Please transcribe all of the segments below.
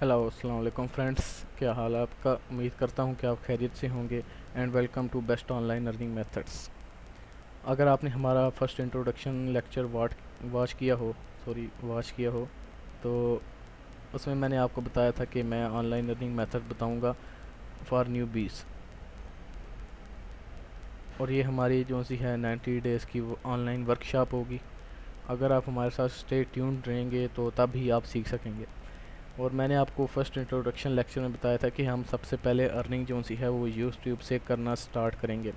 Hello अस्सलाम वालेकुम friends, क्या हाल है आपका। उम्मीद करता हूँ कि आप खैरियत से होंगे and welcome to best online earning methods. अगर आपने हमारा फर्स्ट इंट्रोडक्शन लेक्चर वॉच किया हो तो उसमें मैंने आपको बताया था कि मैं ऑनलाइन अर्निंग मेथड बताऊँगा फॉर न्यूबीज़। और ये हमारी जो सी है 90 डेज़ की ऑनलाइन वर्कशॉप होगी। अगर आप हमारे साथ स्टे ट्यून्ड रहेंगे तो तब ही आप सीख सकेंगे। और मैंने आपको फर्स्ट इंट्रोडक्शन लेक्चर में बताया था कि हम सबसे पहले अर्निंग जो सी है वो यूट्यूब से करना स्टार्ट करेंगे।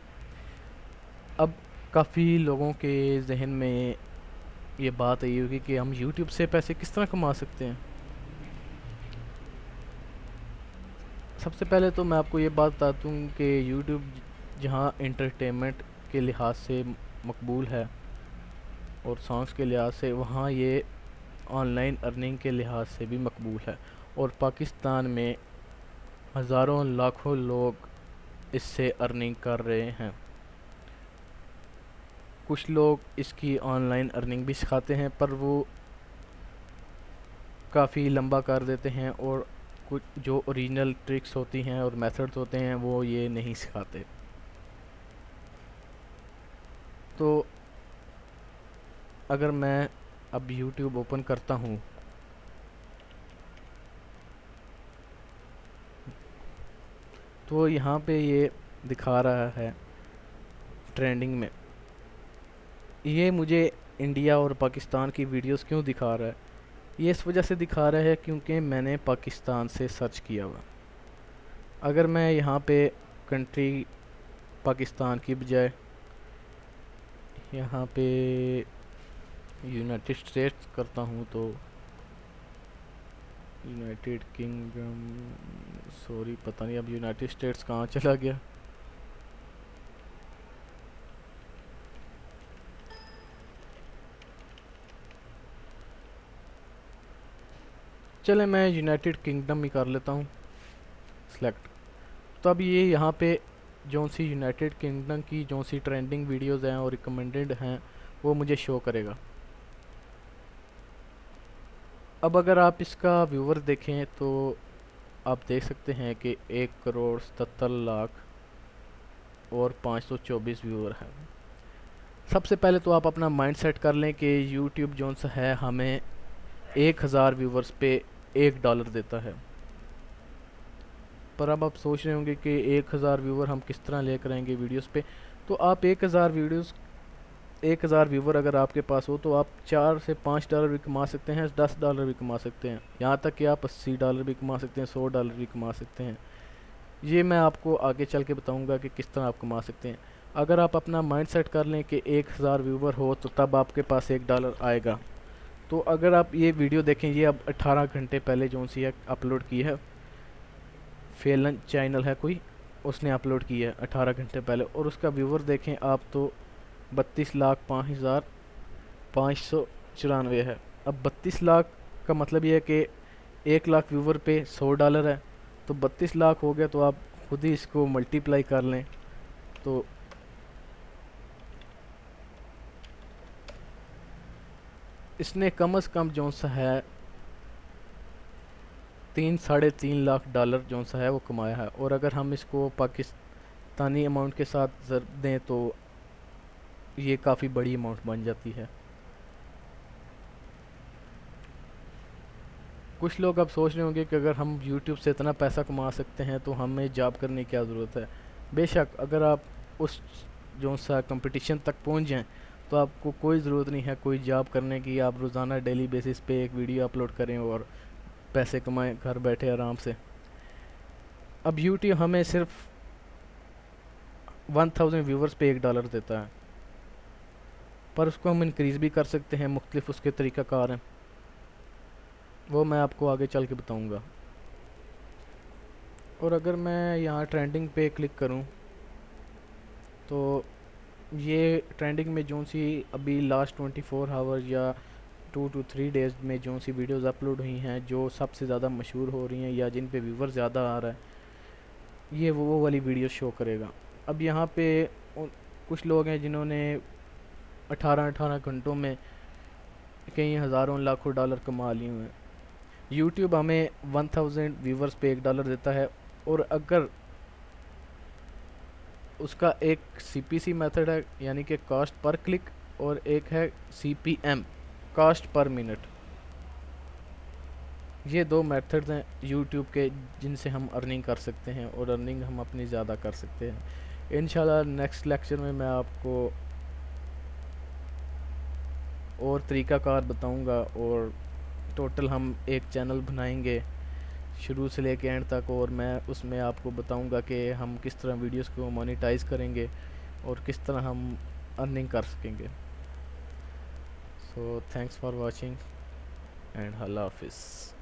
अब काफ़ी लोगों के जहन में ये बात आई होगी कि हम यूट्यूब से पैसे किस तरह कमा सकते हैं। सबसे पहले तो मैं आपको ये बात बता दूँ कि यूट्यूब जहाँ एंटरटेनमेंट के लिहाज से मकबूल है और सॉन्ग्स के लिहाज से, वहाँ ये ऑनलाइन अर्निंग के लिहाज से भी मकबूल है। और पाकिस्तान में हज़ारों लाखों लोग इससे अर्निंग कर रहे हैं। कुछ लोग इसकी ऑनलाइन अर्निंग भी सिखाते हैं, पर वो काफ़ी लंबा कर देते हैं और कुछ जो ओरिजिनल ट्रिक्स होती हैं और मेथड्स होते हैं वो ये नहीं सिखाते। तो अगर मैं अब YouTube ओपन करता हूँ तो यहाँ पे ये दिखा रहा है ट्रेंडिंग में। ये मुझे इंडिया और पाकिस्तान की वीडियोस क्यों दिखा रहा है? ये इस वजह से दिखा रहा है क्योंकि मैंने पाकिस्तान से सर्च किया हुआ। अगर मैं यहाँ पे कंट्री पाकिस्तान की बजाय यहाँ पे यूनाइटेड स्टेट्स करता हूँ तो यूनाइटेड किंगडम, सॉरी पता नहीं अब यूनाइटेड स्टेट्स कहाँ चला गया। चले मैं यूनाइटेड किंगडम ही कर लेता हूँ सेलेक्ट। तो अब ये यहाँ पे जो सी यूनाइटेड किंगडम की जो सी ट्रेंडिंग वीडियोस हैं और रिकमेंडेड हैं वो मुझे शो करेगा। अब अगर आप इसका व्यूवर देखें तो आप देख सकते हैं कि 1,77,00,000 और 524 व्यूवर हैं। सबसे पहले तो आप अपना माइंड सेट कर लें कि यूट्यूब जो सा है हमें 1,000 व्यूवर्स पे $1 देता है। पर अब आप सोच रहे होंगे कि 1,000 व्यूवर हम किस तरह लेकर आएंगे वीडियोस पे। तो आप 1,000 व्यूवर अगर आपके पास हो तो आप $4 से $5 भी कमा सकते हैं, $10 भी कमा सकते हैं, यहाँ तक कि आप $80 भी कमा सकते हैं, $100 भी कमा सकते हैं। ये मैं आपको आगे चल के बताऊँगा कि किस तरह आप कमा सकते हैं। अगर आप अपना माइंड सेट कर लें कि 1,000 व्यूवर हो तो तब आपके पास $1 आएगा। तो अगर आप ये वीडियो देखें, ये अब 18 घंटे पहले जो सी है अपलोड की है, फेलन चैनल है कोई, उसने अपलोड की है 18 घंटे पहले, और उसका व्यूवर देखें आप तो 32,05,594 है। अब 32 लाख का मतलब ये है कि 1 लाख व्यूवर पे $100 है, तो 32 लाख हो गया। तो आप खुद ही इसको मल्टीप्लाई कर लें तो इसने कम से कम जो सा है 3 साढ़े 3 लाख डॉलर जो सा है वो कमाया है। और अगर हम इसको पाकिस्तानी अमाउंट के साथ ज़र दें तो ये काफ़ी बड़ी अमाउंट बन जाती है। कुछ लोग अब सोच रहे होंगे कि अगर हम YouTube से इतना पैसा कमा सकते हैं तो हमें जॉब करने की क्या ज़रूरत है। बेशक अगर आप उस जो सा कंपटीशन तक पहुंच जाएं तो आपको कोई ज़रूरत नहीं है कोई जॉब करने की। आप रोज़ाना डेली बेसिस पे एक वीडियो अपलोड करें और पैसे कमाएं घर बैठे आराम से। अब YouTube हमें सिर्फ 1000 व्यूवर्स पे $1 देता है, पर उसको हम इंक्रीज़ भी कर सकते हैं। मुख्तलिफ उसके तरीक़ाकार हैं, वो मैं आपको आगे चल के बताऊँगा। और अगर मैं यहाँ ट्रेंडिंग पे क्लिक करूँ तो ये ट्रेंडिंग में जो सी अभी लास्ट 24 आवर्स या 2 to 3 डेज़ में जो सी वीडियोस अपलोड हुई हैं जो सबसे ज़्यादा मशहूर हो रही हैं या जिन पे व्यूवर ज़्यादा आ रहा है, ये वो वाली वीडियो शो करेगा। अब यहाँ पे कुछ लोग हैं जिन्होंने 18 घंटों में कई हज़ारों लाखों डॉलर कमा लिए हुए हैं। یوٹیوب ہمیں 1000 ویورز پہ $1 دیتا ہے، اور اگر اس کا ایک سی پی سی میتھڈ ہے یعنی کہ کاسٹ پر کلک، اور ایک ہے C P M cost per minute. یہ دو میتھڈز ہیں یوٹیوب کے جن سے ہم ارننگ کر سکتے ہیں، اور ارننگ ہم اپنی زیادہ کر سکتے ہیں. انشاءاللہ نیکسٹ لیکچر میں آپ کو اور طریقہ کار بتاؤں گا، اور ٹوٹل ہم ایک چینل بنائیں گے شروع سے لے کے اینڈ تک، اور میں اس میں آپ کو بتاؤں گا کہ ہم کس طرح ویڈیوز کو مونیٹائز کریں گے اور کس طرح ہم ارننگ کر سکیں گے. سو تھینکس فار واچنگ اینڈ اللہ حافظ.